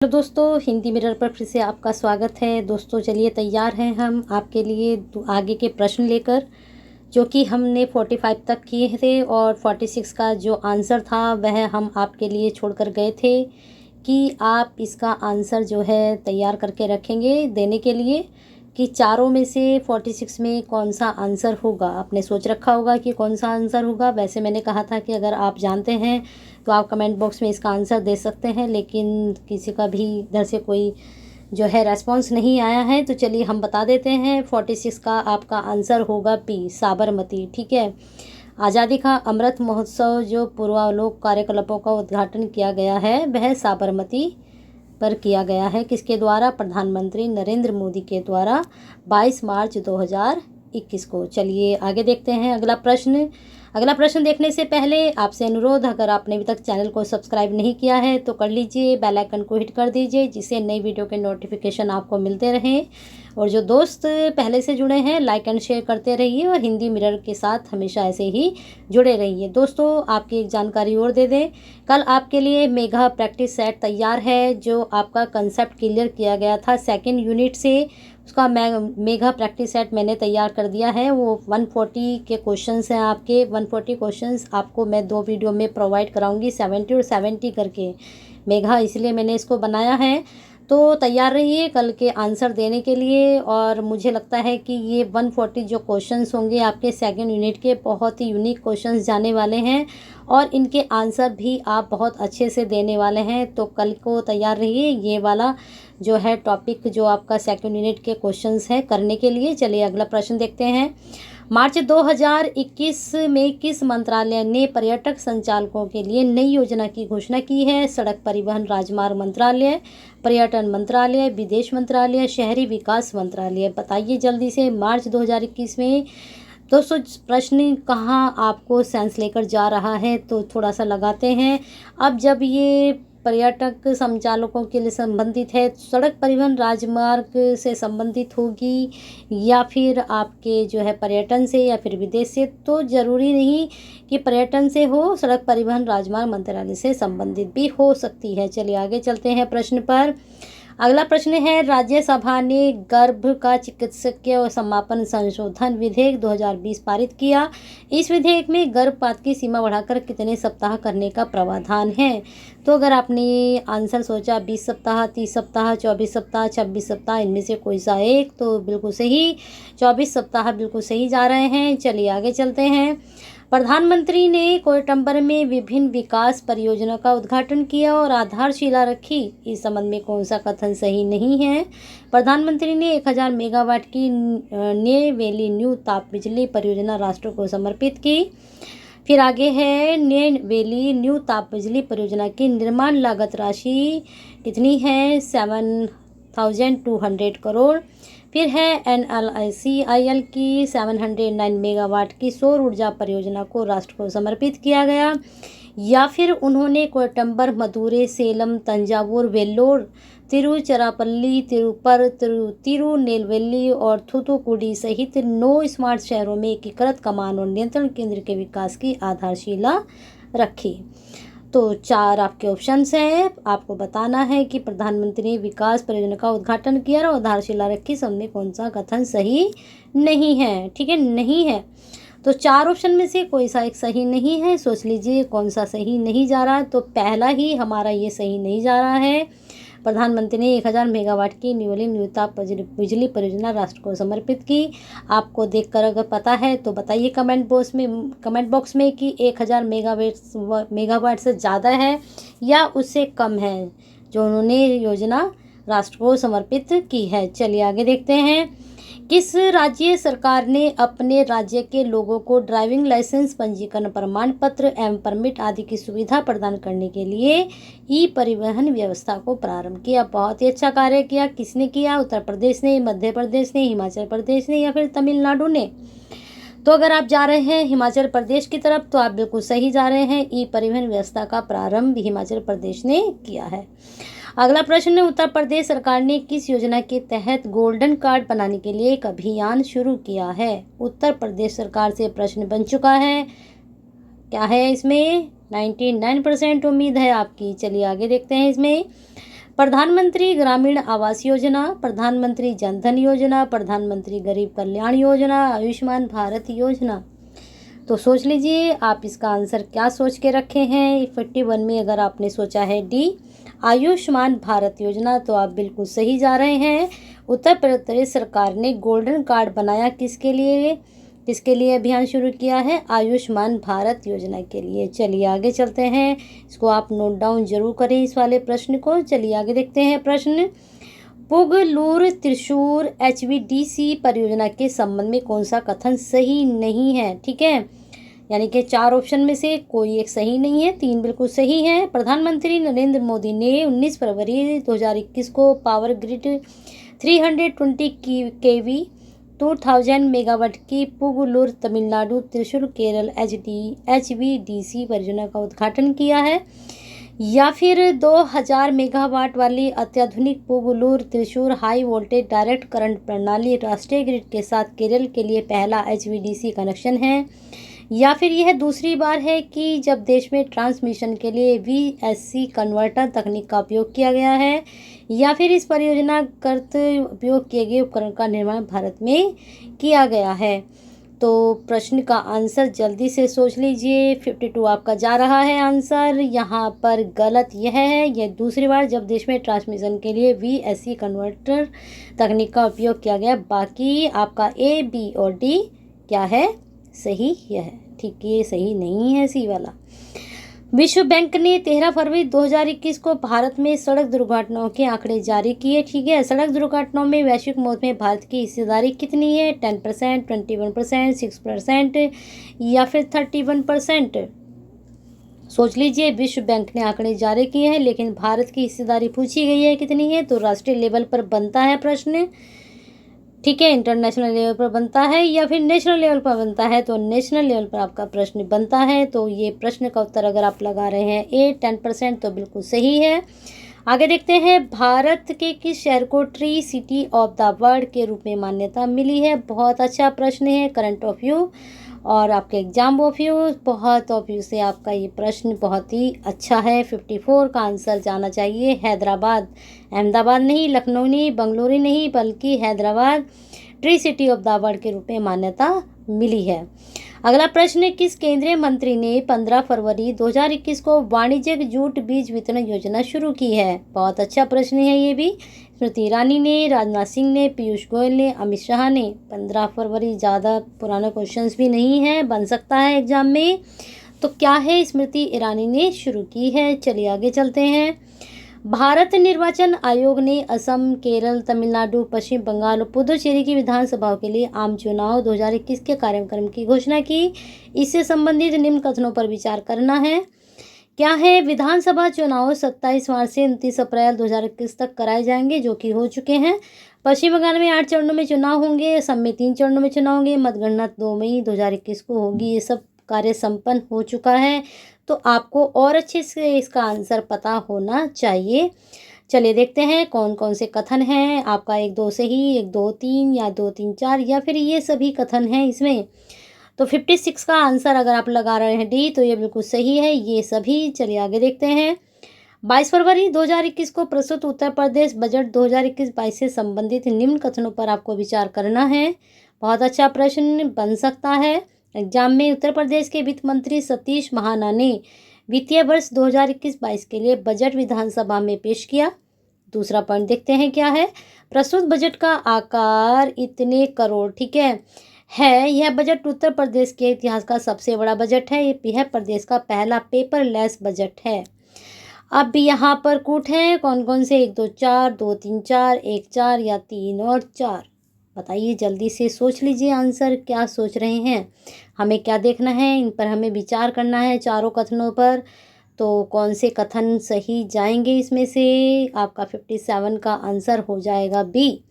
Hello दोस्तों, Hindi mirror पर फिर से आपका स्वागत है। दोस्तों चलिए तैयार हैं हम आपके लिए आगे के प्रश्न लेकर, जो कि हमने 45 तक किए थे और 46 का जो आंसर था वह हम आपके लिए छोड़कर गए थे कि आप इसका आंसर जो है तैयार करके रखेंगे देने के लिए कि चारों में से 46 में कौन सा आंसर होगा। आपने सोच रखा होगा कि कौन सा आंसर होगा। वैसे मैंने कहा था कि अगर आप जानते हैं तो आप कमेंट बॉक्स में इसका आंसर दे सकते हैं, लेकिन किसी का भी इधर से कोई जो है रेस्पॉन्स नहीं आया है। तो चलिए हम बता देते हैं, 46 का आपका आंसर होगा पी, साबरमती। ठीक है। आज़ादी का अमृत महोत्सव जो पूर्वावलोक कार्यकलापों का उद्घाटन किया गया है वह साबरमती पर किया गया है। किसके द्वारा? प्रधानमंत्री नरेंद्र मोदी के द्वारा 22 मार्च 2021 को। चलिए आगे देखते हैं अगला प्रश्न देखने से पहले आपसे अनुरोध, अगर आपने अभी तक चैनल को सब्सक्राइब नहीं किया है तो कर लीजिए, बेल आइकन को हिट कर दीजिए जिससे नई वीडियो के नोटिफिकेशन आपको मिलते रहें। और जो दोस्त पहले से जुड़े हैं लाइक एंड शेयर करते रहिए और हिंदी मिरर के साथ हमेशा ऐसे ही जुड़े रहिए। दोस्तों आपकी एक जानकारी और दे दें, कल आपके लिए मेगा प्रैक्टिस सेट तैयार है। जो आपका कंसेप्ट क्लियर किया गया था सेकेंड यूनिट से, उसका मेगा प्रैक्टिस सेट मैंने तैयार कर दिया है। वो 140 के क्वेश्चंस हैं आपके। 140 क्वेश्चंस आपको मैं 2 वीडियो में प्रोवाइड कराऊंगी, 70 और 70 करके मेगा, इसलिए मैंने इसको बनाया है। तो तैयार रहिए कल के आंसर देने के लिए। और मुझे लगता है कि ये 140 जो क्वेश्चंस होंगे आपके सेकेंड यूनिट के, बहुत ही यूनिक क्वेश्चंस जाने वाले हैं और इनके आंसर भी आप बहुत अच्छे से देने वाले हैं। तो कल को तैयार रहिए ये वाला जो है टॉपिक, जो आपका सेकेंड यूनिट के क्वेश्चंस हैं करने के लिए। चलिए अगला प्रश्न देखते हैं। मार्च 2021 में किस मंत्रालय ने पर्यटक संचालकों के लिए नई योजना की घोषणा की है? सड़क परिवहन राजमार्ग मंत्रालय, पर्यटन मंत्रालय, विदेश मंत्रालय, शहरी विकास मंत्रालय। बताइए जल्दी से। मार्च 2021 में दोस्तों प्रश्न कहाँ आपको सेंस लेकर जा रहा है, तो थोड़ा सा लगाते हैं। अब जब ये पर्यटक संचालकों के लिए संबंधित है, सड़क परिवहन राजमार्ग से संबंधित होगी या फिर आपके जो है पर्यटन से या फिर विदेश से, तो ज़रूरी नहीं कि पर्यटन से हो, सड़क परिवहन राजमार्ग मंत्रालय से संबंधित भी हो सकती है। चलिए आगे चलते हैं प्रश्न पर। अगला प्रश्न है, राज्यसभा ने गर्भ का चिकित्सकीय समापन संशोधन विधेयक 2020 पारित किया। इस विधेयक में गर्भपात की सीमा बढ़ाकर कितने सप्ताह करने का प्रावधान है? तो अगर आपने आंसर सोचा 20 सप्ताह, 30 सप्ताह, 24 सप्ताह, 26 सप्ताह, इनमें से कोई सा एक, तो बिल्कुल सही 24 सप्ताह बिल्कुल सही जा रहे हैं। चलिए आगे चलते हैं। प्रधानमंत्री ने कोयटंबर में विभिन्न विकास परियोजनाओं का उद्घाटन किया और आधारशिला रखी। इस संबंध में कौन सा कथन सही नहीं है? प्रधानमंत्री ने 1000 मेगावाट की नेवेली न्यू ताप बिजली परियोजना राष्ट्र को समर्पित की। फिर आगे है, नेवेली न्यू ताप बिजली परियोजना की निर्माण लागत राशि कितनी है? 7200 करोड़। फिर है NLCIL की 709 मेगावाट की सौर ऊर्जा परियोजना को राष्ट्र को समर्पित किया गया। या फिर उन्होंने कोयटंबर, मदुरै, सेलम, तंजावुर, वेल्लोर, तिरुचिरापल्ली, तिरुनेलवेली और थूथुकुडी सहित 9 स्मार्ट शहरों में एकीकृत कमान और नियंत्रण केंद्र के विकास की आधारशिला रखी। तो 4 आपके ऑप्शंस हैं। आपको बताना है कि प्रधानमंत्री ने विकास परियोजना का उद्घाटन किया और आधारशिला रखी, सब में कौन सा कथन सही नहीं है। ठीक है, नहीं है। तो 4 ऑप्शन में से कोई सा एक सही नहीं है। सोच लीजिए कौन सा सही नहीं जा रहा है। तो पहला ही हमारा ये सही नहीं जा रहा है। प्रधानमंत्री ने 1000 मेगावाट की नेवेली न्यू ताप बिजली परियोजना राष्ट्र को समर्पित की। आपको देखकर अगर पता है तो बताइए कमेंट बॉक्स में कि 1000 मेगावाट से ज़्यादा है या उससे कम है जो उन्होंने योजना राष्ट्र को समर्पित की है। चलिए आगे देखते हैं। किस राज्य सरकार ने अपने राज्य के लोगों को ड्राइविंग लाइसेंस, पंजीकरण प्रमाण पत्र एवं परमिट आदि की सुविधा प्रदान करने के लिए ई परिवहन व्यवस्था को प्रारंभ किया? बहुत ही अच्छा कार्य किया। किसने किया? उत्तर प्रदेश ने, मध्य प्रदेश ने, हिमाचल प्रदेश ने या फिर तमिलनाडु ने? तो अगर आप जा रहे हैं हिमाचल प्रदेश की तरफ तो आप बिल्कुल सही जा रहे हैं। ई परिवहन व्यवस्था का प्रारंभ हिमाचल प्रदेश ने किया है। अगला प्रश्न, उत्तर प्रदेश सरकार ने किस योजना के तहत गोल्डन कार्ड बनाने के लिए एक अभियान शुरू किया है? उत्तर प्रदेश सरकार से प्रश्न बन चुका है। क्या है इसमें? 99% उम्मीद है आपकी। चलिए आगे देखते हैं इसमें। प्रधानमंत्री ग्रामीण आवास योजना, प्रधानमंत्री जन धन योजना, प्रधानमंत्री गरीब कल्याण योजना, आयुष्मान भारत योजना। तो सोच लीजिए आप इसका आंसर क्या सोच के रखे हैं। 51 में अगर आपने सोचा है डी आयुष्मान भारत योजना, तो आप बिल्कुल सही जा रहे हैं। उत्तर प्रदेश सरकार ने गोल्डन कार्ड बनाया किसके लिए अभियान शुरू किया है? आयुष्मान भारत योजना के लिए। चलिए आगे चलते हैं, इसको आप नोट डाउन जरूर करें इस वाले प्रश्न को। चलिए आगे देखते हैं प्रश्न। पुगलूर त्रिशूर HVDC परियोजना के संबंध में कौन सा कथन सही नहीं है? ठीक है, यानी कि 4 ऑप्शन में से कोई एक सही नहीं है, 3 बिल्कुल सही है। प्रधानमंत्री नरेंद्र मोदी ने 19 फरवरी 2021 को पावर ग्रिड 320 kV 2000 मेगावाट की पुगलूर तमिलनाडु त्रिशूर केरल HVDC परियोजना का उद्घाटन किया है, या फिर 2000 मेगावाट वाली अत्याधुनिक Pugalur Thrissur high voltage direct current प्रणाली राष्ट्रीय ग्रिड के साथ केरल के लिए पहला HVDC कनेक्शन है, या फिर यह दूसरी बार है कि जब देश में ट्रांसमिशन के लिए VSC कन्वर्टर तकनीक का उपयोग किया गया है, या फिर इस परियोजना करत उपयोग किए गए उपकरण का निर्माण भारत में किया गया है। तो प्रश्न का आंसर जल्दी से सोच लीजिए। 52 आपका जा रहा है आंसर। यहाँ पर गलत यह है, यह दूसरी बार जब देश में ट्रांसमिशन के लिए VSC कन्वर्टर तकनीक का उपयोग किया गया। बाकी आपका A, B और D क्या है? सही यह है। ठीक, ये सही नहीं है सी वाला। विश्व बैंक ने 13 फरवरी 2021 को भारत में सड़क दुर्घटनाओं के आंकड़े जारी किए। ठीक है, सड़क दुर्घटनाओं में वैश्विक मौत में भारत की हिस्सेदारी कितनी है? 10%, 21%, 6% या फिर 31%? सोच लीजिए। विश्व बैंक ने आंकड़े जारी किए हैं, लेकिन भारत की हिस्सेदारी पूछी गई है कितनी है। तो राष्ट्रीय लेवल पर बनता है प्रश्न, ठीक है, इंटरनेशनल लेवल पर बनता है या फिर नेशनल लेवल पर बनता है। तो नेशनल लेवल पर आपका प्रश्न बनता है। तो ये प्रश्न का उत्तर अगर आप लगा रहे हैं A 10%, तो बिल्कुल सही है। आगे देखते हैं, भारत के किस शहर को tree city of the world के रूप में मान्यता मिली है? बहुत अच्छा प्रश्न है, करंट ऑफ व्यू और आपके एग्जाम ऑफ व्यू। बहुत ऑफ व्यू से आपका ये प्रश्न बहुत ही अच्छा है। 54 का आंसर जाना चाहिए हैदराबाद। अहमदाबाद नहीं, लखनऊ नहीं, बंगलुरु नहीं, बल्कि Hyderabad tree city of the world के रूप में मान्यता मिली है। अगला प्रश्न, किस केंद्रीय मंत्री ने 15 फरवरी 2021 को वाणिज्यिक जूट बीज वितरण योजना शुरू की है? बहुत अच्छा प्रश्न है ये भी। स्मृति ईरानी ने, राजनाथ सिंह ने, पीयूष गोयल ने, अमित शाह ने। 15 फरवरी ज़्यादा पुराना क्वेश्चंस भी नहीं है, बन सकता है एग्जाम में। तो क्या है? स्मृति ईरानी ने शुरू की है। चलिए आगे चलते हैं। भारत निर्वाचन आयोग ने असम, केरल, तमिलनाडु, पश्चिम बंगाल और पुदुचेरी की विधानसभाओं के लिए आम चुनाव 2021 के कार्यक्रम की घोषणा की। इससे संबंधित निम्न कथनों पर विचार करना है। क्या है? विधानसभा चुनाव 27 मार्च से 29 अप्रैल 2021 तक कराए जाएंगे, जो कि हो चुके हैं। पश्चिम बंगाल में 8 चरणों में चुनाव होंगे, असम में 3 चरणों में चुनाव होंगे, मतगणना 2 मई 2021 को होगी। ये सब कार्य संपन्न हो चुका है। तो आपको और अच्छे से इसका आंसर पता होना चाहिए। चलिए देखते हैं कौन कौन से कथन हैं। आपका 1 2 सही, 1 2 3 या 2 3 4 या फिर ये सभी कथन हैं इसमें। तो 56 का आंसर अगर आप लगा रहे हैं डी, तो ये बिल्कुल सही है, ये सभी। चलिए आगे देखते हैं। 22 फरवरी 2021 को प्रस्तुत उत्तर प्रदेश बजट 2021-22 से संबंधित निम्न कथनों पर आपको विचार करना है। बहुत अच्छा प्रश्न बन सकता है एग्जाम में। उत्तर प्रदेश के वित्त मंत्री सतीश महाना ने वित्तीय वर्ष 2021-22 के लिए बजट विधानसभा में पेश किया। दूसरा पॉइंट देखते हैं क्या है। प्रस्तुत बजट का आकार इतने करोड़, ठीक है। यह बजट उत्तर प्रदेश के इतिहास का सबसे बड़ा बजट है। यह प्रदेश का पहला पेपरलेस बजट है। अब यहाँ पर कूट है कौन कौन से, 1 2 4, 2 3 4, 1 4 या 3 और 4? बताइए, जल्दी से सोच लीजिए आंसर क्या सोच रहे हैं। हमें क्या देखना है, इन पर हमें विचार करना है चारों कथनों पर। तो कौन से कथन सही जाएंगे इसमें से? आपका 57 का आंसर हो जाएगा बी,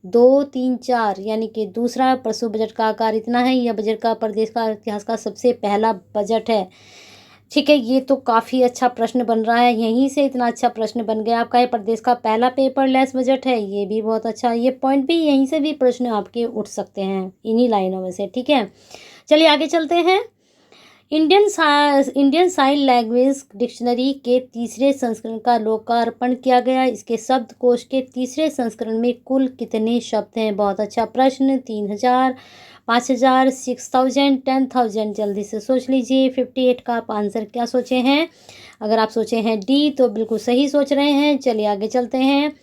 2 3 4, यानी कि दूसरा। प्रस्तुत बजट का आकार इतना है, यह बजट का प्रदेश का इतिहास का सबसे पहला बजट है। ठीक है, ये तो काफ़ी अच्छा प्रश्न बन रहा है। यहीं से इतना अच्छा प्रश्न बन गया आपका। ये प्रदेश का पहला पेपरलेस बजट है, ये भी बहुत अच्छा। ये पॉइंट भी यहीं से भी प्रश्न आपके उठ सकते हैं इन्हीं लाइनों में से, ठीक है। चलिए आगे चलते हैं। इंडियन साइन लैंग्वेज डिक्शनरी के तीसरे संस्करण का लोकार्पण किया गया। इसके शब्दकोश के तीसरे संस्करण में कुल कितने शब्द हैं? बहुत अच्छा प्रश्न। 3000, 5000, 6000, 10,000। जल्दी से सोच लीजिए। 58 का आप आंसर क्या सोचे हैं? अगर आप सोचे हैं डी तो बिल्कुल सही सोच रहे हैं। चलिए आगे चलते हैं।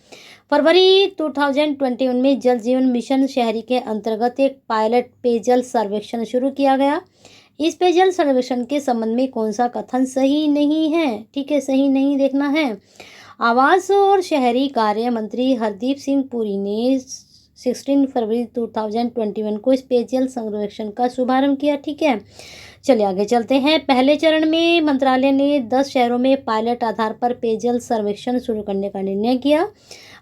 फरवरी 2021 में जल जीवन मिशन शहरी के अंतर्गत एक पायलट पेयजल सर्वेक्षण शुरू किया गया। इस पेयजल सर्वेक्षण के संबंध में कौन सा कथन सही नहीं है? ठीक है, सही नहीं देखना है। आवास और शहरी कार्य मंत्री हरदीप सिंह पुरी ने 16 फरवरी 2021 को इस पेयजल सर्वेक्षण का शुभारंभ किया। ठीक है, चलिए आगे चलते हैं। पहले चरण में मंत्रालय ने 10 शहरों में पायलट आधार पर पेयजल सर्वेक्षण शुरू करने का निर्णय किया।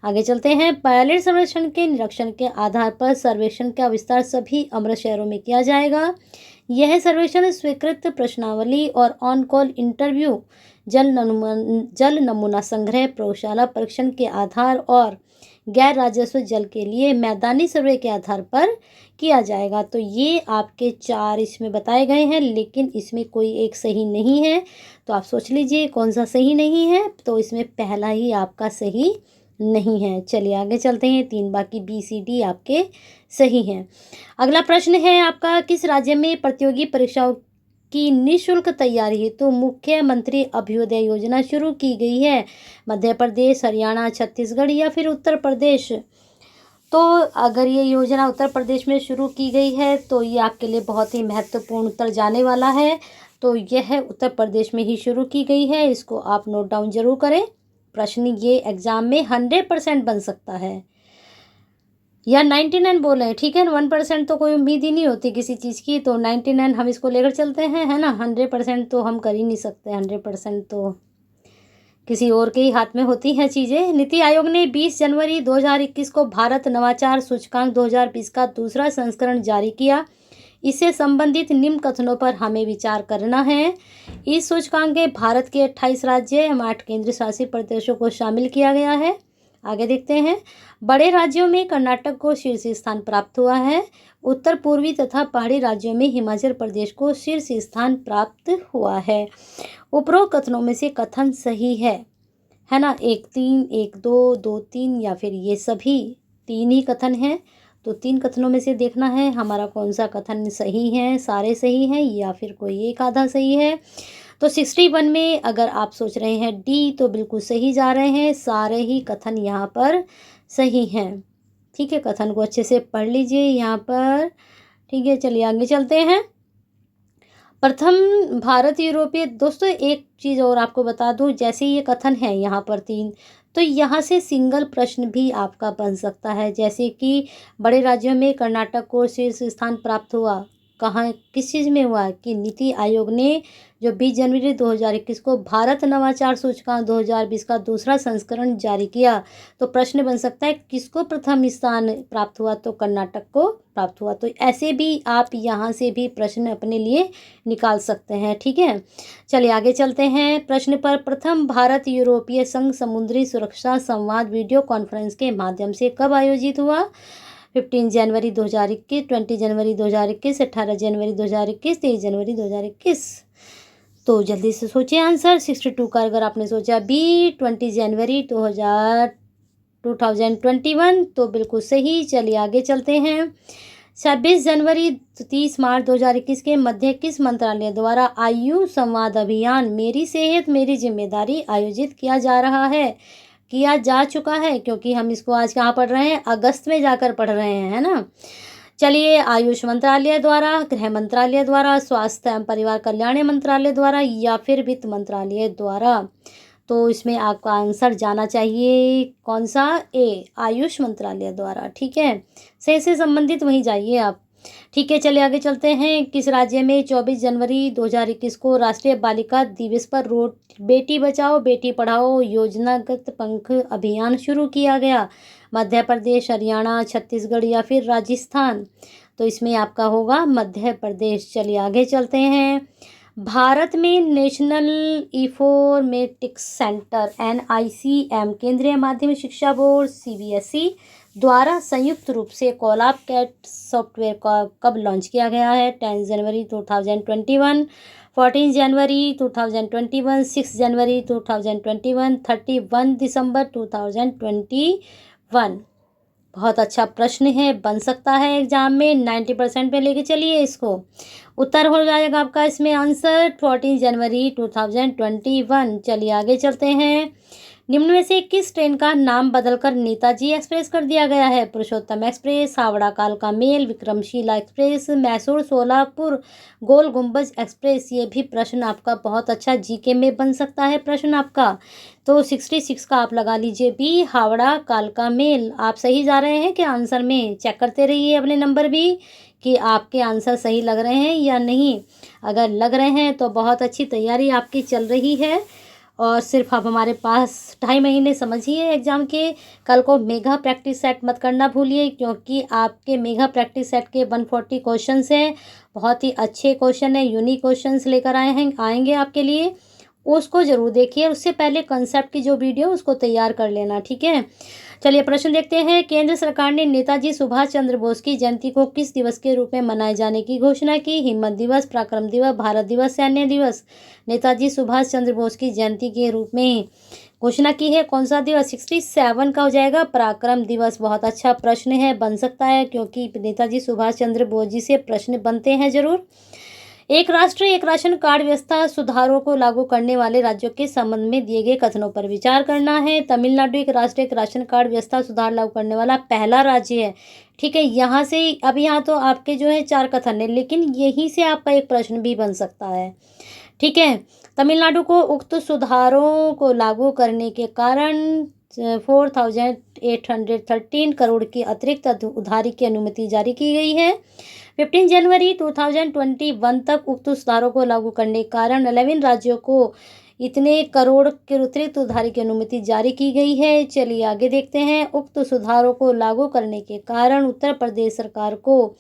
आगे चलते हैं। पायलट सर्वेक्षण के निरीक्षण के आधार पर सर्वेक्षण का विस्तार सभी अमृत शहरों में किया जाएगा। यह सर्वेक्षण स्वीकृत प्रश्नावली और ऑन कॉल इंटरव्यू, जल नमूना संग्रह, प्रयोगशाला परीक्षण के आधार और गैर राजस्व जल के लिए मैदानी सर्वे के आधार पर किया जाएगा। तो ये आपके 4 इसमें बताए गए हैं, लेकिन इसमें कोई एक सही नहीं है। तो आप सोच लीजिए कौन सा सही नहीं है। तो इसमें पहला ही आपका सही नहीं है। चलिए आगे चलते हैं। 3 बाकी बी सी डी आपके सही हैं। अगला प्रश्न है आपका, किस राज्य में प्रतियोगी परीक्षाओं की निःशुल्क तैयारी हेतु तो मुख्यमंत्री अभ्युदय योजना शुरू की गई है? मध्य प्रदेश, हरियाणा, छत्तीसगढ़ या फिर उत्तर प्रदेश? तो अगर ये योजना उत्तर प्रदेश में शुरू की गई है तो ये आपके लिए बहुत ही महत्वपूर्ण उत्तर जाने वाला है। तो यह उत्तर प्रदेश में ही शुरू की गई है। इसको आप नोट डाउन जरूर करें। प्रश्न ये एग्जाम में 100% बन सकता है या 99 बोले, ठीक है। 1% तो कोई उम्मीद ही नहीं होती किसी चीज़ की, तो 99 हम इसको लेकर चलते हैं, है ना। 100% तो हम कर ही नहीं सकते। 100% तो किसी और के ही हाथ में होती हैं चीज़ें। नीति आयोग ने 20 जनवरी 2021 को भारत नवाचार सूचकांक 2020 का दूसरा संस्करण जारी किया। इससे संबंधित निम्न कथनों पर हमें विचार करना है। इस सूचकांक में भारत के 28 राज्य एवं 8 केंद्र शासित प्रदेशों को शामिल किया गया है। आगे देखते हैं। बड़े राज्यों में कर्नाटक को शीर्ष स्थान प्राप्त हुआ है। उत्तर पूर्वी तथा पहाड़ी राज्यों में हिमाचल प्रदेश को शीर्ष स्थान प्राप्त हुआ है। उपरोक्त कथनों में से कथन सही है ना। 1 3, 1 2, 2 3 या फिर ये सभी 3 ही कथन हैं। तो 3 कथनों में से देखना है हमारा कौन सा कथन सही है। सारे सही हैं या फिर कोई एक आधा सही है। तो 61 में अगर आप सोच रहे हैं डी तो बिल्कुल सही जा रहे हैं। सारे ही कथन यहाँ पर सही हैं। ठीक है, कथन को अच्छे से पढ़ लीजिए यहाँ पर। ठीक है, चलिए आगे चलते हैं। प्रथम भारत यूरोपीय, दोस्तों एक चीज़ और आपको बता दूं, जैसे ये कथन है यहाँ पर 3, तो यहाँ से सिंगल प्रश्न भी आपका बन सकता है। जैसे कि बड़े राज्यों में कर्नाटक को शीर्ष स्थान प्राप्त हुआ। कहाँ, किस चीज़ में हुआ? कि नीति आयोग ने जो 20 जनवरी 2021 को भारत नवाचार सूचकांक 2020 का दूसरा संस्करण जारी किया। तो प्रश्न बन सकता है किसको प्रथम स्थान प्राप्त हुआ? तो कर्नाटक को प्राप्त हुआ। तो ऐसे भी आप यहाँ से भी प्रश्न अपने लिए निकाल सकते हैं। ठीक है, चलिए आगे चलते हैं। प्रश्न पर, प्रथम भारत यूरोपीय संघ समुद्री सुरक्षा संवाद वीडियो कॉन्फ्रेंस के माध्यम से कब आयोजित हुआ? 15 जनवरी 2021, 20 जनवरी 2021, 18 जनवरी 2021, 23 जनवरी 2021। तो जल्दी से सोचिए आंसर। 62 का अगर आपने सोचा बी 20 जनवरी 2021 तो बिल्कुल सही। चलिए आगे चलते हैं। 26 जनवरी 30 मार्च 2021 के मध्य किस मंत्रालय द्वारा आयु संवाद अभियान मेरी सेहत मेरी जिम्मेदारी आयोजित किया जा चुका है? क्योंकि हम इसको आज कहाँ पढ़ रहे हैं? अगस्त में जाकर पढ़ रहे हैं, है ना। चलिए, आयुष मंत्रालय द्वारा, गृह मंत्रालय द्वारा, स्वास्थ्य एवं परिवार कल्याण मंत्रालय द्वारा या फिर वित्त मंत्रालय द्वारा? तो इसमें आपका आंसर जाना चाहिए कौन सा? ए, आयुष मंत्रालय द्वारा। ठीक है, सेहत से संबंधित वहीं जाइए आप। ठीक है, चलिए आगे चलते हैं। किस राज्य में 24 जनवरी 2021 को राष्ट्रीय बालिका दिवस पर बेटी बचाओ बेटी पढ़ाओ योजनागत पंख अभियान शुरू किया गया? मध्य प्रदेश, हरियाणा, छत्तीसगढ़ या फिर राजस्थान? तो इसमें आपका होगा मध्य प्रदेश। चलिए आगे चलते हैं। भारत में नेशनल इंफॉर्मेटिक्स सेंटर NICM, केंद्रीय माध्यमिक शिक्षा बोर्ड CBSE, द्वारा संयुक्त रूप से कोलैब कैट सॉफ्टवेयर का कब लॉन्च किया गया है? 10 जनवरी 2021, 14 जनवरी 2021, 6 जनवरी 2021, 31 दिसंबर 2021। बहुत अच्छा प्रश्न है, बन सकता है एग्जाम में। 90% पे लेके चलिए इसको। उत्तर हो जाएगा आपका इसमें आंसर 14 जनवरी 2021। चलिए आगे चलते हैं। निम्न में से किस ट्रेन का नाम बदलकर नेताजी एक्सप्रेस कर दिया गया है? पुरुषोत्तम एक्सप्रेस, हावड़ा कालका मेल, विक्रमशिला एक्सप्रेस, मैसूर सोलापुर गोल गुंबज एक्सप्रेस। ये भी प्रश्न आपका बहुत अच्छा जीके में बन सकता है प्रश्न आपका। तो 66 का आप लगा लीजिए बी, हावड़ा कालका मेल। आप सही जा रहे हैं कि आंसर में? चेक करते रहिए अपने नंबर भी कि आपके आंसर सही लग रहे हैं या नहीं। अगर लग रहे हैं तो बहुत अच्छी तैयारी आपकी चल रही है। और सिर्फ आप हमारे पास 2.5 महीने समझिए एग्ज़ाम के। कल को मेगा प्रैक्टिस सेट मत करना भूलिए, क्योंकि आपके मेगा प्रैक्टिस सेट के 140 क्वेश्चंस हैं। बहुत ही अच्छे क्वेश्चन है, यूनिक क्वेश्चंस लेकर आएंगे आपके लिए। उसको ज़रूर देखिए। उससे पहले कंसेप्ट की जो वीडियो उसको तैयार कर लेना, ठीक है। चलिए प्रश्न देखते हैं। केंद्र सरकार ने नेताजी सुभाष चंद्र बोस की जयंती को किस दिवस के रूप में मनाए जाने की घोषणा की? हिम्मत दिवस, पराक्रम दिवस, भारत दिवस, सैन्य दिवस। नेताजी सुभाष चंद्र बोस की जयंती के रूप में घोषणा की है कौन सा दिवस? 67 का हो जाएगा, पराक्रम दिवस। बहुत अच्छा प्रश्न है, बन सकता है, क्योंकि नेताजी सुभाष चंद्र बोस जी से प्रश्न बनते हैं जरूर। एक राष्ट्र एक राशन कार्ड व्यवस्था सुधारों को लागू करने वाले राज्यों के संबंध में दिए गए कथनों पर विचार करना है। तमिलनाडु एक राष्ट्र एक राशन कार्ड व्यवस्था सुधार लागू करने वाला पहला राज्य है, ठीक है। यहाँ से अब यहाँ तो आपके जो है 4 कथन है, लेकिन यहीं से आपका एक प्रश्न भी बन सकता है, ठीक है। तमिलनाडु को उक्त सुधारों को लागू करने के कारण 4813 करोड़ की अतिरिक्त उधारी की अनुमति जारी की गई है। 15 जनवरी 2021 तक उक्त सुधारों को लागू करने के कारण 11 राज्यों को इतने करोड़ के अतिरिक्त उधारी की अनुमति जारी की गई है। चलिए आगे देखते हैं। उक्त सुधारों को लागू करने के कारण उत्तर प्रदेश सरकार को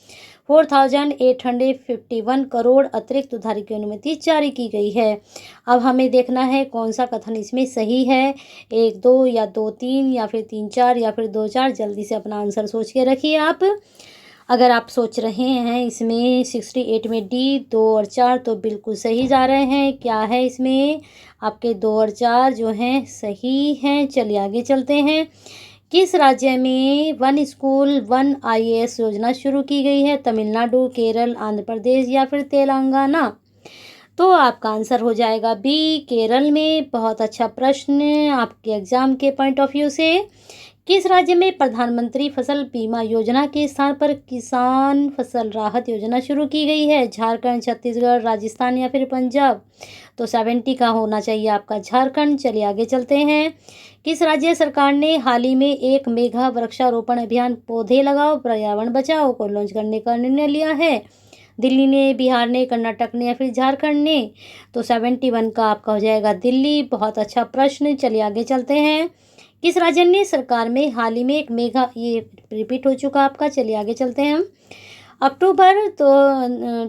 4851 करोड़ अतिरिक्त उधारी की अनुमति जारी की गई है। अब हमें देखना है कौन सा कथन इसमें सही है। 1 2 या 2 3 या फिर 3 4 या फिर 2 4। जल्दी से अपना आंसर सोच के रखिए आप। अगर आप सोच रहे हैं इसमें 68 में डी 2 और 4 तो बिल्कुल सही जा रहे हैं। क्या है इसमें? आपके 2 और 4 जो हैं सही हैं। चलिए आगे चलते हैं। किस राज्य में वन स्कूल वन IAS योजना शुरू की गई है? तमिलनाडु, केरल, आंध्र प्रदेश या फिर तेलंगाना। तो आपका आंसर हो जाएगा बी, केरल में। बहुत अच्छा प्रश्न आपके एग्जाम के पॉइंट ऑफ व्यू से। किस राज्य में प्रधानमंत्री फसल बीमा योजना के स्थान पर किसान फसल राहत योजना शुरू की गई है? झारखंड, छत्तीसगढ़, राजस्थान या फिर पंजाब। तो 70 का होना चाहिए आपका झारखंड। चलिए आगे चलते हैं। किस राज्य सरकार ने हाल ही में एक मेगा वृक्षारोपण अभियान पौधे लगाओ पर्यावरण बचाओ को लॉन्च करने का निर्णय लिया है? दिल्ली ने, बिहार ने, कर्नाटक ने या फिर झारखंड ने। तो 71 का आपका हो जाएगा दिल्ली। बहुत अच्छा प्रश्न। चलिए आगे चलते हैं। किस राज्य ने सरकार में हाल ही में एक मेगा, ये रिपीट हो चुका आपका। चलिए आगे चलते हैं हम। अक्टूबर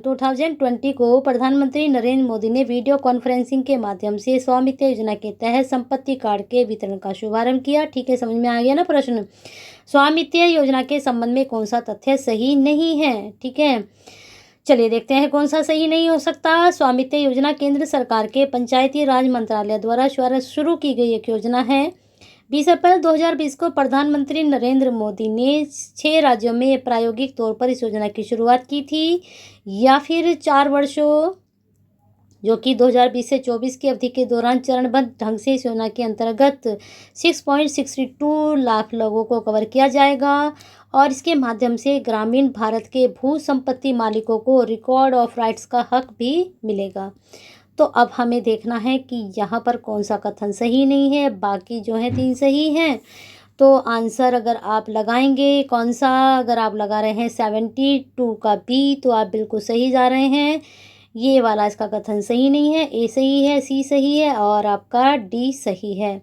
2020 को प्रधानमंत्री नरेंद्र मोदी ने वीडियो कॉन्फ्रेंसिंग के माध्यम से स्वामित्व योजना के तहत संपत्ति कार्ड के वितरण का शुभारंभ किया, ठीक है। समझ में आ गया ना प्रश्न? स्वामित्व योजना के संबंध में कौन सा तथ्य सही नहीं है, ठीक है। चलिए देखते हैं कौन सा सही नहीं हो सकता। स्वामित्व योजना केंद्र सरकार के पंचायती राज मंत्रालय द्वारा शुरू की गई एक योजना है। 20 अप्रैल 2020 को प्रधानमंत्री नरेंद्र मोदी ने 6 राज्यों में प्रायोगिक तौर पर इस योजना की शुरुआत की थी, या फिर 4 वर्षों जो कि 2020 से 24 की अवधि के दौरान चरणबद्ध ढंग से इस योजना के अंतर्गत 6.62 लाख लोगों को कवर किया जाएगा। और इसके माध्यम से ग्रामीण भारत के भू संपत्ति मालिकों को रिकॉर्ड ऑफ राइट्स का हक भी मिलेगा। तो अब हमें देखना है कि यहाँ पर कौन सा कथन सही नहीं है। बाकी जो है 3 सही हैं। तो आंसर अगर आप लगाएंगे कौन सा, अगर आप लगा रहे हैं 72 का बी, तो आप बिल्कुल सही जा रहे हैं। ये वाला इसका कथन सही नहीं है। ए सही है, सी सही है और आपका डी सही है।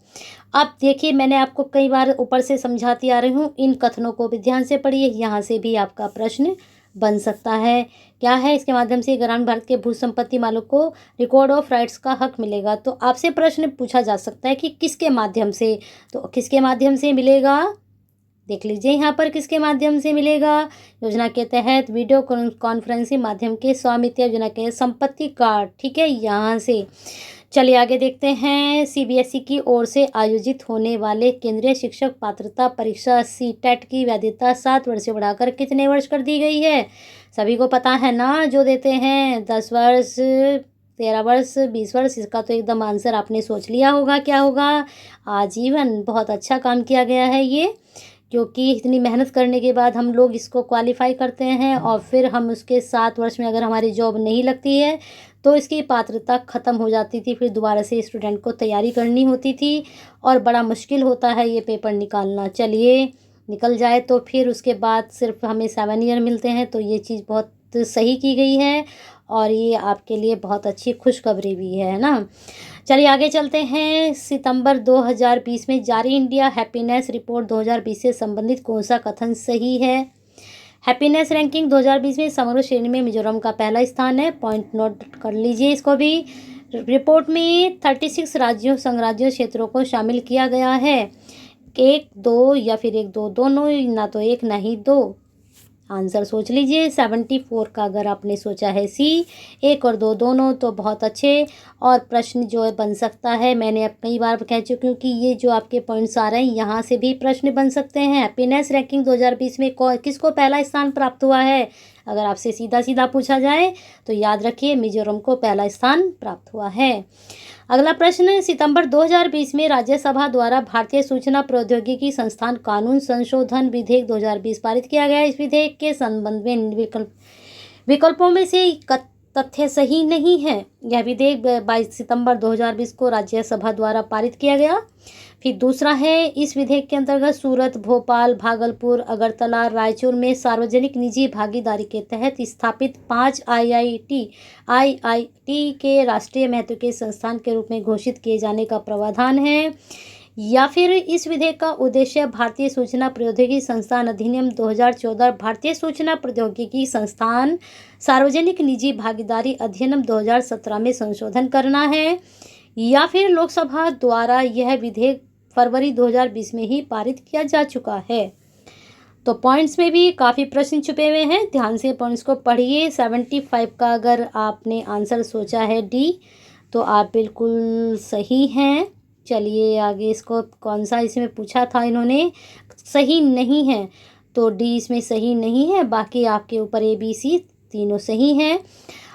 अब देखिए, मैंने आपको कई बार ऊपर से समझाती आ रही हूँ, इन कथनों को भी ध्यान से पढ़िए। यहाँ से भी आपका प्रश्न बन सकता है। क्या है? इसके माध्यम से ग्रामीण भारत के भू संपत्ति मालिक को रिकॉर्ड ऑफ राइट्स का हक मिलेगा। तो आपसे प्रश्न पूछा जा सकता है कि किसके माध्यम से, तो किसके माध्यम से मिलेगा? देख लीजिए यहाँ पर किसके माध्यम से मिलेगा। योजना के तहत वीडियो कॉन्फ्रेंसिंग माध्यम के स्वामित्व योजना के संपत्ति कार्ड, ठीक है, यहाँ से। चलिए आगे देखते हैं। सीबीएसई की ओर से आयोजित होने वाले केंद्रीय शिक्षक पात्रता परीक्षा सीटेट की वैधता 7 वर्ष से बढ़ाकर कितने वर्ष कर दी गई है। सभी को पता है ना, जो देते हैं 10 वर्ष, 13 वर्ष, 20 वर्ष। इसका तो एकदम आंसर आपने सोच लिया होगा, क्या होगा, आजीवन। बहुत अच्छा काम किया गया है ये, क्योंकि इतनी मेहनत करने के बाद हम लोग इसको क्वालिफाई करते हैं और फिर हम उसके 7 वर्ष में अगर हमारी जॉब नहीं लगती है तो इसकी पात्रता ख़त्म हो जाती थी। फिर दोबारा से स्टूडेंट को तैयारी करनी होती थी और बड़ा मुश्किल होता है ये पेपर निकालना। चलिए निकल जाए तो फिर उसके बाद सिर्फ हमें 7 ईयर मिलते हैं, तो ये चीज़ बहुत सही की गई है और ये आपके लिए बहुत अच्छी खुशखबरी भी है ना। चलिए आगे चलते हैं। सितंबर 2020 में जारी इंडिया हैप्पीनेस रिपोर्ट 2020 से संबंधित कौन सा कथन सही है। हैप्पीनेस रैंकिंग 2020 में समग्र श्रेणी में मिजोरम का पहला स्थान है। पॉइंट नोट कर लीजिए इसको भी। रिपोर्ट में 36 राज्यों, संघराज्यों, क्षेत्रों को शामिल किया गया है। 1, 2 या फिर 1, 2 दोनों, ना तो 1 ना ही 2। आंसर सोच लीजिए। 74 का अगर आपने सोचा है सी, 1 और 2 दोनों, तो बहुत अच्छे। और प्रश्न जो है बन सकता है, मैंने अब कई बार कह चुकी हूँ कि ये जो आपके पॉइंट्स आ रहे हैं यहाँ से भी प्रश्न बन सकते हैं। हैप्पीनेस रैंकिंग 2020 में किसको पहला स्थान प्राप्त हुआ है। अगर आपसे सीधा सीधा पूछा जाए तो याद रखिए मिजोरम को पहला स्थान प्राप्त हुआ है। अगला प्रश्न, सितंबर 2020 में राज्यसभा द्वारा भारतीय सूचना प्रौद्योगिकी संस्थान कानून संशोधन विधेयक 2020 पारित किया गया। इस विधेयक के संबंध में विकल्पों में से तथ्य सही नहीं है। यह विधेयक 22 सितंबर 2020 को राज्यसभा द्वारा पारित किया गया। फिर दूसरा है, इस विधेयक के अंतर्गत सूरत, भोपाल, भागलपुर, अगरतला, रायचूर में सार्वजनिक निजी भागीदारी के तहत स्थापित 5 आईआईटी के राष्ट्रीय महत्व के संस्थान के रूप में घोषित किए जाने का प्रावधान है। या फिर इस विधेयक का उद्देश्य भारतीय सूचना प्रौद्योगिकी संस्थान अधिनियम 2014, भारतीय सूचना प्रौद्योगिकी संस्थान सार्वजनिक निजी भागीदारी अधिनियम 2017 में संशोधन करना है। या फिर लोकसभा द्वारा यह विधेयक फरवरी 2020 में ही पारित किया जा चुका है। तो पॉइंट्स में भी काफ़ी प्रश्न छुपे हुए हैं, ध्यान से पॉइंट्स को पढ़िए। 75 का अगर आपने आंसर सोचा है डी, तो आप बिल्कुल सही हैं। चलिए आगे, इसको कौन सा इसमें पूछा था इन्होंने, सही नहीं है, तो डी इसमें सही नहीं है। बाकी आपके ऊपर ए बी सी तीनों सही हैं।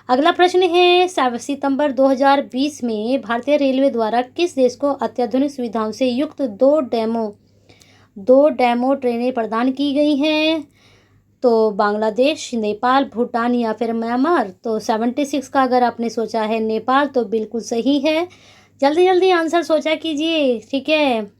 अगला प्रश्न है, सितंबर 2020 में भारतीय रेलवे द्वारा किस देश को अत्याधुनिक सुविधाओं से युक्त दो डेमो ट्रेनें प्रदान की गई हैं। तो बांग्लादेश, नेपाल, भूटान या फिर म्यांमार। तो 76 का अगर आपने सोचा है नेपाल, तो बिल्कुल सही है। जल्दी जल्दी आंसर सोचा कीजिए, ठीक है।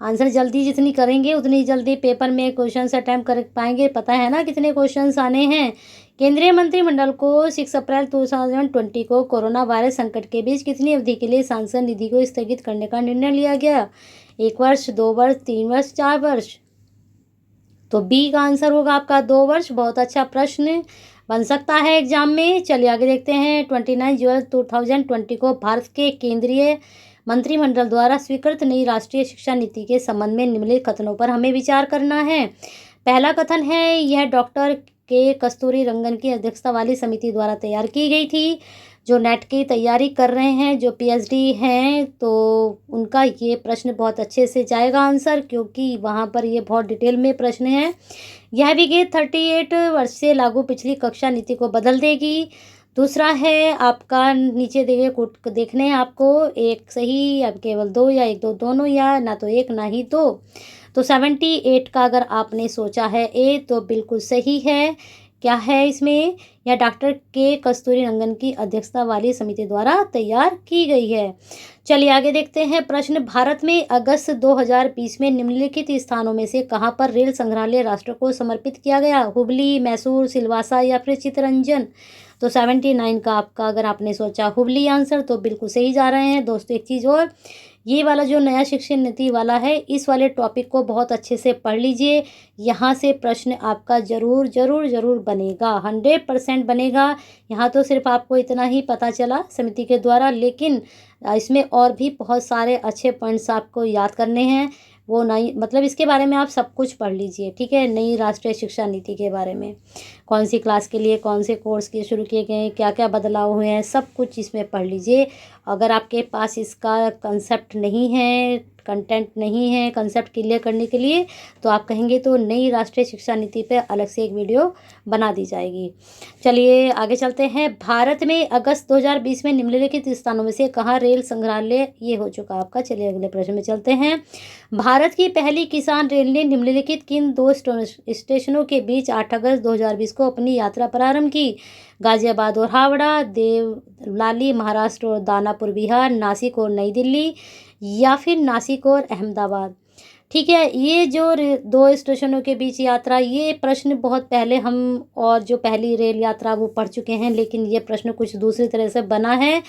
आंसर जल्दी जितनी करेंगे उतनी जल्दी पेपर में क्वेश्चन अटैम्प्ट कर पाएंगे। पता है ना कितने क्वेश्चंस आने हैं। केंद्रीय मंत्रिमंडल को 6 अप्रैल 2020 को कोरोना वायरस संकट के बीच कितनी अवधि के लिए सांसद निधि को स्थगित करने का निर्णय लिया गया। 1 वर्ष, 2 वर्ष, 3 वर्ष, 4 वर्ष। तो बी का आंसर होगा आपका 2 वर्ष। बहुत अच्छा प्रश्न बन सकता है एग्जाम में। चलिए आगे देखते हैं। 29 जुलाई 2020 को भारत के केंद्रीय मंत्रिमंडल द्वारा स्वीकृत नई राष्ट्रीय शिक्षा नीति के संबंध में निम्नलिखित कथनों पर हमें विचार करना है। पहला कथन है, यह डॉक्टर के कस्तूरी रंगन की अध्यक्षता वाली समिति द्वारा तैयार की गई थी। जो नेट की तैयारी कर रहे हैं, जो पीएचडी हैं, तो उनका ये प्रश्न बहुत अच्छे से जाएगा आंसर, क्योंकि वहाँ पर ये बहुत डिटेल में प्रश्न है। यह विधेयक 38 वर्ष से लागू पिछली कक्षा नीति को बदल देगी। दूसरा है आपका, नीचे देखने हैं आपको, एक सही या केवल 2 या 1, 2 दोनों, या ना तो 1 ना ही 2। तो 78 का अगर आपने सोचा है ए, तो बिल्कुल सही है। क्या है इसमें, यह डॉक्टर के कस्तूरी रंगन की अध्यक्षता वाली समिति द्वारा तैयार की गई है। चलिए आगे देखते हैं प्रश्न, भारत में अगस्त 2020 में निम्नलिखित स्थानों में से कहां पर रेल संग्रहालय राष्ट्र को समर्पित किया गया। हुबली, मैसूर, सिलवासा या फिर चित्तरंजन। तो 79 का आपका अगर आपने सोचा हुबली आंसर, तो बिल्कुल सही जा रहे हैं। दोस्तों एक चीज़ और, ये वाला जो नया शिक्षा नीति वाला है, इस वाले टॉपिक को बहुत अच्छे से पढ़ लीजिए। यहाँ से प्रश्न आपका ज़रूर ज़रूर ज़रूर बनेगा, 100% बनेगा। यहाँ तो सिर्फ आपको इतना ही पता चला समिति के द्वारा, लेकिन इसमें और भी बहुत सारे अच्छे पॉइंट्स आपको याद करने हैं। वो नई मतलब इसके बारे में आप सब कुछ पढ़ लीजिए, ठीक है। नई राष्ट्रीय शिक्षा नीति के बारे में कौन सी क्लास के लिए कौन से कोर्स किए शुरू किए गए हैं, क्या क्या बदलाव हुए हैं, सब कुछ इसमें पढ़ लीजिए। अगर आपके पास इसका कंसेप्ट नहीं है, कंटेंट नहीं है कंसेप्ट क्लियर करने के लिए, तो आप कहेंगे तो नई राष्ट्रीय शिक्षा नीति पे अलग से एक वीडियो बना दी जाएगी। चलिए आगे चलते हैं। भारत में अगस्त 2020 में निम्नलिखित स्थानों में से कहाँ रेल संग्रहालय, ये हो चुका आपका। चलिए अगले प्रश्न में चलते हैं। भारत की पहली किसान रेल ने निम्नलिखित किन दो स्टेशनों के बीच 8 अगस्त 2020 को अपनी यात्रा प्रारंभ की? गाजियाबाद और हावड़ा, देवलाली महाराष्ट्र और दानापुर बिहार, नासिक और नई दिल्ली, या फिर नासिक और अहमदाबाद। ठीक है, ये जो दो स्टेशनों के बीच यात्रा, ये प्रश्न बहुत पहले हम और जो पहली रेल यात्रा वो पढ़ चुके हैं, लेकिन ये प्रश्न कुछ दूसरी तरह से बना है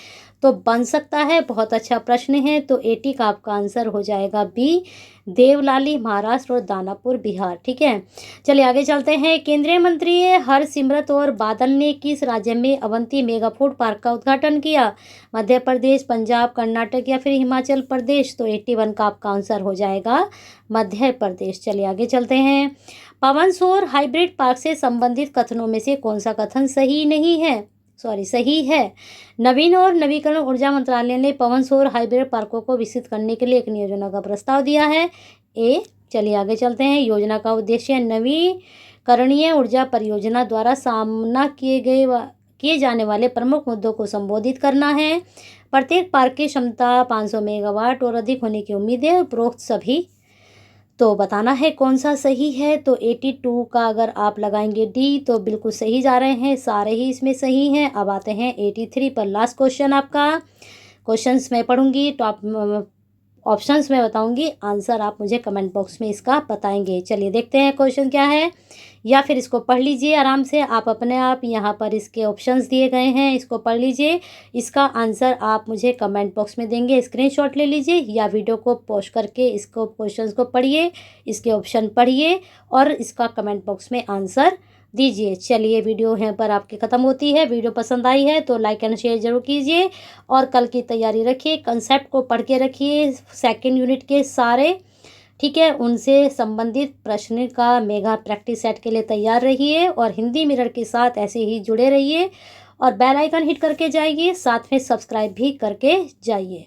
तो बन सकता है। बहुत अच्छा प्रश्न है, तो 80 का आपका आंसर हो जाएगा बी, देवलाली महाराष्ट्र और दानापुर बिहार। ठीक है, चलिए आगे चलते हैं। केंद्रीय मंत्री हरसिमरत और बादल ने किस राज्य में अवंती मेगा फूड पार्क का उद्घाटन किया? मध्य प्रदेश, पंजाब, कर्नाटक या फिर हिमाचल प्रदेश? तो 81 का आपका आंसर हो जाएगा मध्य प्रदेश। चलिए आगे चलते हैं। पवन सौर हाइब्रिड पार्क से संबंधित कथनों में से कौन सा कथन सही नहीं है, सही है? नवीन और नवीकरण ऊर्जा मंत्रालय ने पवन सौर हाइब्रिड पार्कों को विकसित करने के लिए एक योजना का प्रस्ताव दिया है। ए। चलिए आगे चलते हैं। योजना का उद्देश्य नवीकरणीय ऊर्जा परियोजना द्वारा सामना किए जाने वाले प्रमुख मुद्दों को संबोधित करना है। प्रत्येक पार्क की क्षमता 500 मेगावाट और अधिक होने की उम्मीद है। उपरोक्त सभी तो बताना है कौन सा सही है। तो 82 का अगर आप लगाएंगे डी तो बिल्कुल सही जा रहे हैं, सारे ही इसमें सही हैं। अब आते हैं 83 पर, लास्ट क्वेश्चन आपका। क्वेश्चंस मैं पढ़ूंगी, टॉप ऑप्शंस में बताऊंगी, आंसर आप मुझे कमेंट बॉक्स में इसका बताएंगे। चलिए देखते हैं क्वेश्चन क्या है, या फिर इसको पढ़ लीजिए आराम से आप अपने आप। यहाँ पर इसके ऑप्शंस दिए गए हैं, इसको पढ़ लीजिए। इसका आंसर आप मुझे कमेंट बॉक्स में देंगे, स्क्रीनशॉट ले लीजिए या वीडियो को पॉज करके इसको क्वेश्चंस को पढ़िए, इसके ऑप्शन पढ़िए और इसका कमेंट बॉक्स में आंसर दीजिए। चलिए वीडियो यहाँ पर आपकी ख़त्म होती है। वीडियो पसंद आई है तो लाइक एंड शेयर जरूर कीजिए और कल की तैयारी रखिए। कंसेप्ट को पढ़ के रखिए, सेकंड यूनिट के सारे, ठीक है, उनसे संबंधित प्रश्न का मेगा प्रैक्टिस सेट के लिए तैयार रहिए और हिंदी मिरर के साथ ऐसे ही जुड़े रहिए और बेल आइकन हिट करके जाइए, साथ में सब्सक्राइब भी करके जाइए।